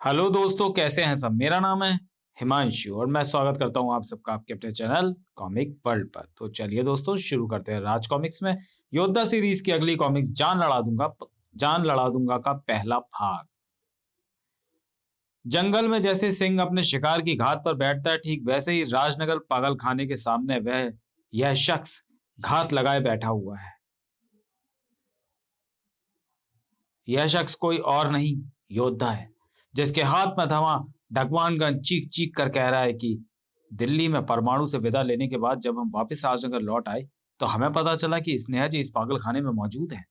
Hello दोस्तों, कैसे हैं सब। मेरा नाम है हिमांशु और मैं स्वागत करता हूं आप सबका आपके अपने चैनल कॉमिक वर्ल्ड पर। तो चलिए दोस्तों, शुरू करते हैं। राज कॉमिक्स में योद्धा सीरीज की अगली कॉमिक्स जान लड़ा दूंगा का पहला भाग। जंगल में जैसे सिंह अपने शिकार की घात पर बैठता है, ठीक वैसे ही राजनगर पागल खाने के सामने वह यह शख्स घात लगाए बैठा हुआ है। यह शख्स कोई और नहीं, योद्धा है, जिसके हाथ में थमा ढकवान गन चीख चीख कर कह रहा है कि दिल्ली में परमाणु से विदा लेने के बाद जब हम वापस राजनगर लौट आए तो हमें पता चला कि स्नेहा जी इस पागल खाने में मौजूद है।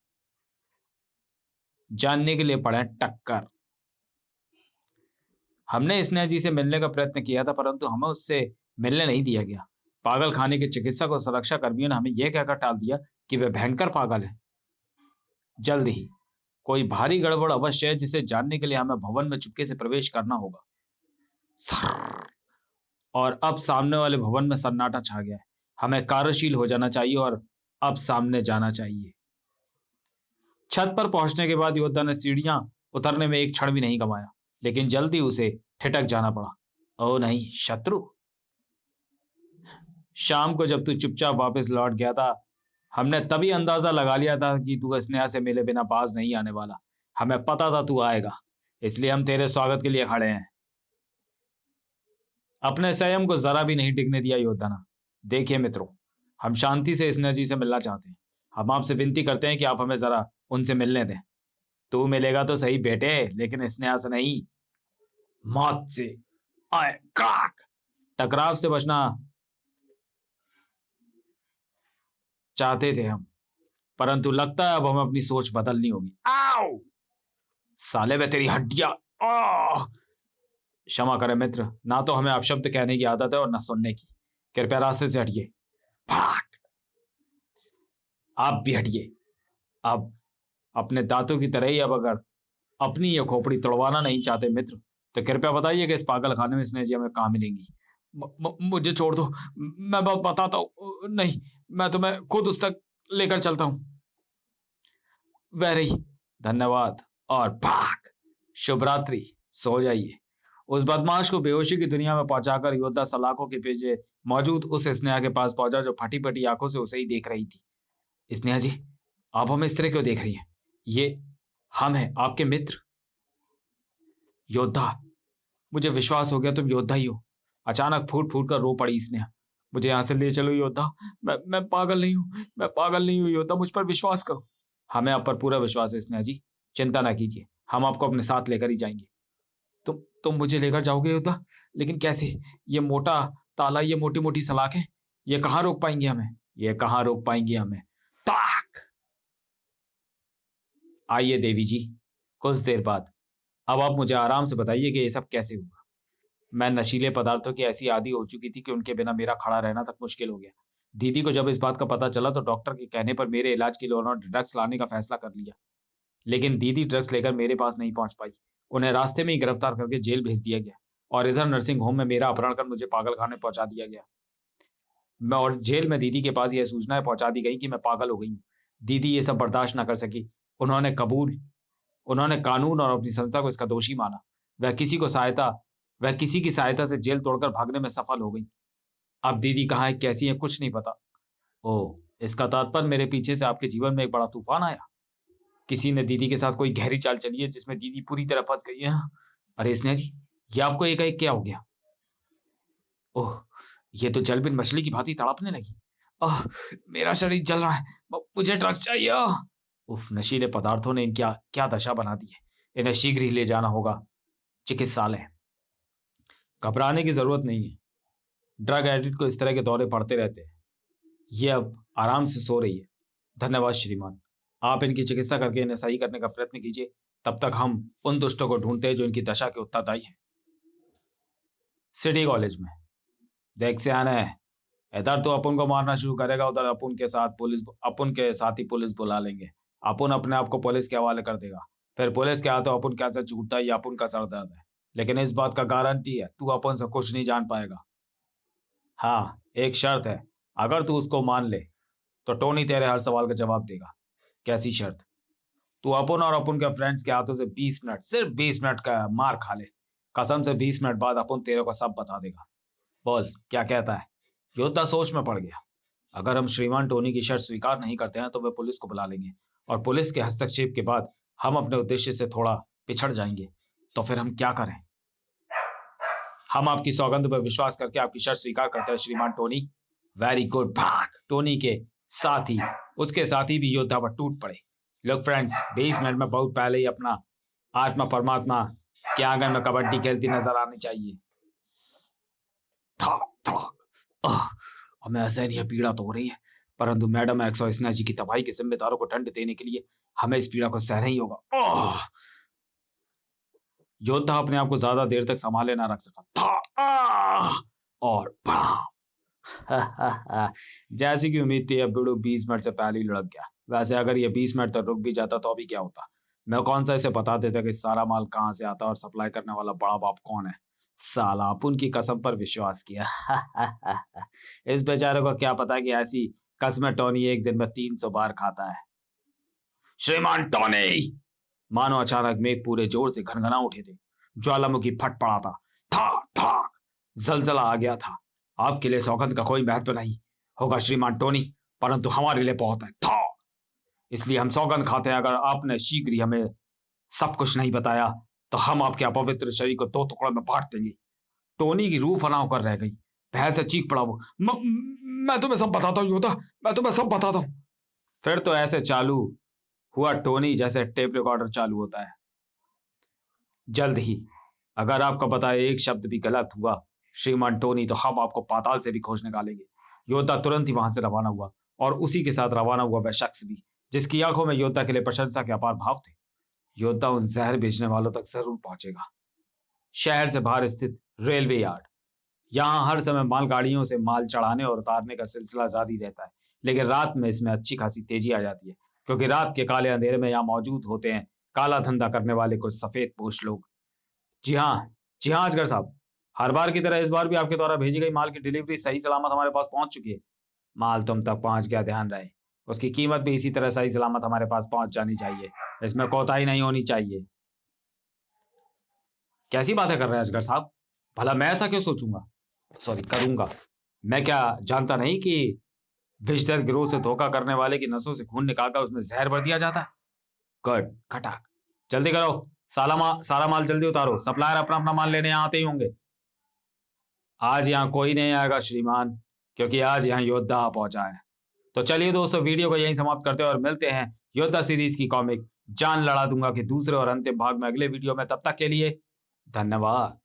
जानने के लिए पड़े टक्कर। हमने स्नेहा जी से मिलने का प्रयत्न किया था, परंतु हमें उससे मिलने नहीं दिया गया। पागल खाने के चिकित्सक और सुरक्षा कर्मियों ने हमें यह कहकर टाल दिया कि वे भयंकर पागल है। जल्द ही कोई भारी गड़बड़ अवश्य है, जिसे जानने के लिए हमें भवन में चुपके से प्रवेश करना होगा। सर्र। और अब सामने वाले भवन में सन्नाटा छा गया है। हमें कार्यशील हो जाना चाहिए और अब सामने जाना चाहिए। छत पर पहुंचने के बाद योद्धा ने सीढ़ियां उतरने में एक क्षण भी नहीं गंवाया, लेकिन जल्दी उसे ठिठक जाना पड़ा। ओ नहीं, शत्रु। शाम को जब तू चुपचाप वापस लौट गया था, हमने तभी अंदाजा लगा लिया था कि तू स्नेहा से मिले बिना बाज नहीं आने वाला। हमें पता था तू आएगा, इसलिए हम तेरे स्वागत के लिए खड़े हैं। अपने संयम को जरा भी नहीं टिकने दिया योद्धा ने। देखिए मित्रों, हम शांति से स्नेहा जी से मिलना चाहते हैं। हम आपसे विनती करते हैं कि आप हमें जरा उनसे मिलने दें। तू मिलेगा तो सही बेटे, लेकिन स्नेहा से नहीं, मौत से। आए काक। टकराव से बचना चाहते थे हम, परंतु लगता है अब हमें अपनी सोच बदलनी होगी। आओ साले, वे तेरी हड्डियां। आह! क्षमा करें मित्र, ना तो हमें अपशब्द कहने की आदत है और ना सुनने की। कृपया रास्ते से हटिए। भाग। आप भी हटिए। अब अपने दांतों की तरह ही अब अगर अपनी ये खोपड़ी तोड़वाना नहीं चाहते मित्र, तो कृपया बताइए कि इस पागल खाने में स्नेह जी हमें कहाँ मिलेंगी। मुझे छोड़ दो। मैं बताता हूँ। नहीं, मैं तुम्हें खुद उस तक लेकर चलता हूँ। वह रही। धन्यवाद। और भाग। शुभ रात्रि। सो जाइए। उस बदमाश को बेहोशी की दुनिया में पहुंचाकर योद्धा सलाखों के पीछे मौजूद उस स्नेहा के पास पहुंचा, जो फटी फटी आंखों से उसे ही देख रही थी। स्नेहा जी, आप हमें इस तरह क्यों देख रही हैं? ये हम हैं, आपके मित्र। योद्धा, मुझे विश्वास हो गया तुम योद्धा ही हो। अचानक फूट फूट कर रो पड़ी स्नेहा। मुझे यहां से ले चलो योद्धा। मैं पागल नहीं हूं। मैं पागल नहीं हूं योद्धा, मुझ पर विश्वास करो। हमें आप पर पूरा विश्वास है स्नेहा जी। चिंता ना कीजिए, हम आपको अपने साथ लेकर ही जाएंगे। तुम मुझे लेकर जाओगे योद्धा? लेकिन कैसे? ये मोटा ताला, ये मोटी मोटी सलाखें, ये कहाँ रोक पाएंगे हमें? ये कहाँ रोक पाएंगे हमें? ताक। आइए देवी जी। कुछ देर बाद। अब आप मुझे आराम से बताइए कि ये सब कैसे हुआ। मैं नशीले पदार्थों की ऐसी आदी हो चुकी थी कि उनके बिना मेरा खड़ा रहना तक मुश्किल हो गया। दीदी को जब इस बात का पता चला तो डॉक्टर के कहने पर मेरे इलाज के लिए उन्होंने ड्रग्स लाने का फैसला कर लिया। लेकिन दीदी ड्रग्स लेकर मेरे पास नहीं पहुंच पाई। उन्हें रास्ते में ही गिरफ्तार करके जेल भेज दिया गया और इधर नर्सिंग होम में मेरा अपहरण कर मुझे पागल खाने पहुंचा दिया गया। मैं और जेल में दीदी के पास यह सूचनाएं पहुंचा दी गई कि मैं पागल हो गई हूँ। दीदी ये सब बर्दाश्त ना कर सकी। उन्होंने कबूल उन्होंने कानून और अपनी संस्था को इसका दोषी माना। वह किसी को सहायता वह किसी की सहायता से जेल तोड़कर भागने में सफल हो गई। अब दीदी कहाँ है, कैसी है, कुछ नहीं पता। ओह, इसका तात्पर्य मेरे पीछे से आपके जीवन में एक बड़ा तूफान आया। किसी ने दीदी के साथ कोई गहरी चाल चली है जिसमें दीदी पूरी तरह फंस गई है। अरे स्नेहा जी, ये आपको एकाएक क्या हो गया? ओह, ये तो जल बिन मछली की भांति तड़पने लगी। आह, मेरा शरीर जल रहा है। मुझे ड्रग्स चाहिए। उफ, नशीले पदार्थों ने इनकी क्या दशा बना दी है। इन्हें शीघ्र ही ले जाना होगा चिकित्सालय। घबराने की जरूरत नहीं है। ड्रग एडिक्ट को इस तरह के दौरे पड़ते रहते हैं। ये अब आराम से सो रही है। धन्यवाद श्रीमान। आप इनकी चिकित्सा करके इन्हें सही करने का प्रयत्न कीजिए। तब तक हम उन दुष्टों को ढूंढते हैं जो इनकी दशा के उत्तरदायी हैं। सिटी कॉलेज में। देख से आना है। इधर तो अपन को मारना शुरू करेगा, उधर अपन के साथ ही पुलिस बुला लेंगे। अपन अपने आप को पुलिस के हवाले कर देगा। फिर पुलिस के हाथों अपन कैसे छूटता है ये अपन का सरदर्द है। लेकिन इस बात का गारंटी है, तू अपन से कुछ नहीं जान पाएगा। हाँ, एक शर्त है। अगर तू उसको मान ले तो टोनी तेरे हर सवाल का जवाब देगा। कैसी शर्त? तू अपन और अपन के फ्रेंड्स के हाथों से 20 मिनट, सिर्फ 20 मिनट का मार खा ले। कसम से 20 मिनट बाद अपन तेरे को सब बता देगा। बोल क्या कहता है? योद्धा सोच में पड़ गया। अगर हम श्रीमान टोनी की शर्त स्वीकार नहीं करते हैं तो वे पुलिस को बुला लेंगे और पुलिस के हस्तक्षेप के बाद हम अपने उद्देश्य से थोड़ा पिछड़ जाएंगे। तो फिर हम क्या करें? हम आपकी सौगंध पर विश्वास करके आपकी शर्त स्वीकार करते हैं श्रीमान टोनी। Very good. भाग। टोनी के साथ ही उसके साथी भी योद्धा पर टूट पड़े। लोग फ्रेंड्स, 20 मिनट में बहुत पहले ही अपना आत्मा परमात्मा के आंगन में कबड्डी खेलती नजर आनी चाहिए। थक थक। हमें ऐसा नहीं है, पीड़ा तो हो रही है, परंतु मैडम एक्स और स्नेहा जी की तबाही के जिम्मेदारों को दंड देने के लिए हमें इस पीड़ा को सहना ही होगा। योद्धा अपने आप को ज्यादा देर तक संभाले ना रख सका था और जैसी की उम्मीद थी, अब बिड़ू 20 मिनट से पहले ही लुढ़क गया। वैसे अगर ये 20 मिनट तक रुक भी जाता तो अभी क्या होता? मैं कौन सा इसे बता देता कि सारा माल कहाँ से आता और सप्लाई करने वाला बड़ा बाप कौन है। साला अपुन की कसम पर विश्वास किया। इस बेचारे को क्या पता कि ऐसी कसमें टोनी एक दिन में 300 बार खाता है। श्रीमान टोनी! मानो अचानक मेघ पूरे जोर से घनघना उठे थे। ज्वालामुखी फट पड़ा था। था था जलजला आ गया था। आपके लिए सौगंध का कोई महत्व नहीं होगा श्रीमान टोनी, परंतु हमारे लिए बहुत है। था इसलिए हम सौगंध खाते हैं, अगर आपने शीघ्र ही हमें सब कुछ नहीं बताया तो हम आपके अपवित्र शरीर को 2 टुकड़ों में बांट देंगे। टोनी की रूह फना होकर रह गई। भय से चीख पड़ा वो। मैं तुम्हें सब बताता हूँ योद्धा, मैं तुम्हें सब बताता हूँ। फिर तो ऐसे चालू हुआ टोनी जैसे टेप रिकॉर्डर चालू होता है। जल्द ही अगर आपका पता एक शब्द भी गलत हुआ श्रीमान टोनी, तो हम आपको पाताल से भी खोज निकालेंगे। योद्धा तुरंत ही वहां से रवाना हुआ और उसी के साथ रवाना हुआ वह शख्स भी, जिसकी आंखों में योद्धा के लिए प्रशंसा के अपार भाव थे। योद्धा उन जहर बेचने वालों तक जरूर पहुंचेगा। शहर से बाहर स्थित रेलवे यार्ड। यहाँ हर समय मालगाड़ियों से माल चढ़ाने और उतारने का सिलसिला जारी रहता है, लेकिन रात में इसमें अच्छी खासी तेजी आ जाती है, क्योंकि रात के काले अंधेरे में यहाँ मौजूद होते हैं काला धंधा करने वाले कुछ सफेद पोश लोग। जी हाँ, जी हाँ अजगर साहब, हर बार की तरह इस बार भी आपके द्वारा भेजी गई माल की डिलीवरी सही सलामत हमारे पास पहुंच चुकी है। माल तुम तक पहुंच गया, ध्यान रहे। उसकी कीमत भी इसी तरह सही सलामत हमारे पास पहुंच जानी चाहिए, इसमें कोताही नहीं होनी चाहिए। कैसी बातें कर रहे हैं अजगर साहब? भला मैं ऐसा क्यों सोचूंगा, सॉरी करूंगा? मैं क्या जानता नहीं कि विषधर गिरोह से धोखा करने वाले की नसों से खून निकालकर उसमें जहर भर दिया जाता है। गुड, खटाक, जल्दी करो। सारा माल जल्दी उतारो। सप्लायर अपना अपना माल लेने यहाँ आते ही होंगे। आज यहाँ कोई नहीं आएगा श्रीमान, क्योंकि आज यहाँ योद्धा पहुंचा है। तो चलिए दोस्तों, वीडियो को यहीं समाप्त करते हैं और मिलते हैं योद्धा सीरीज की कॉमिक जान लड़ा दूंगा के दूसरे और अंतिम भाग में अगले वीडियो में। तब तक के लिए धन्यवाद।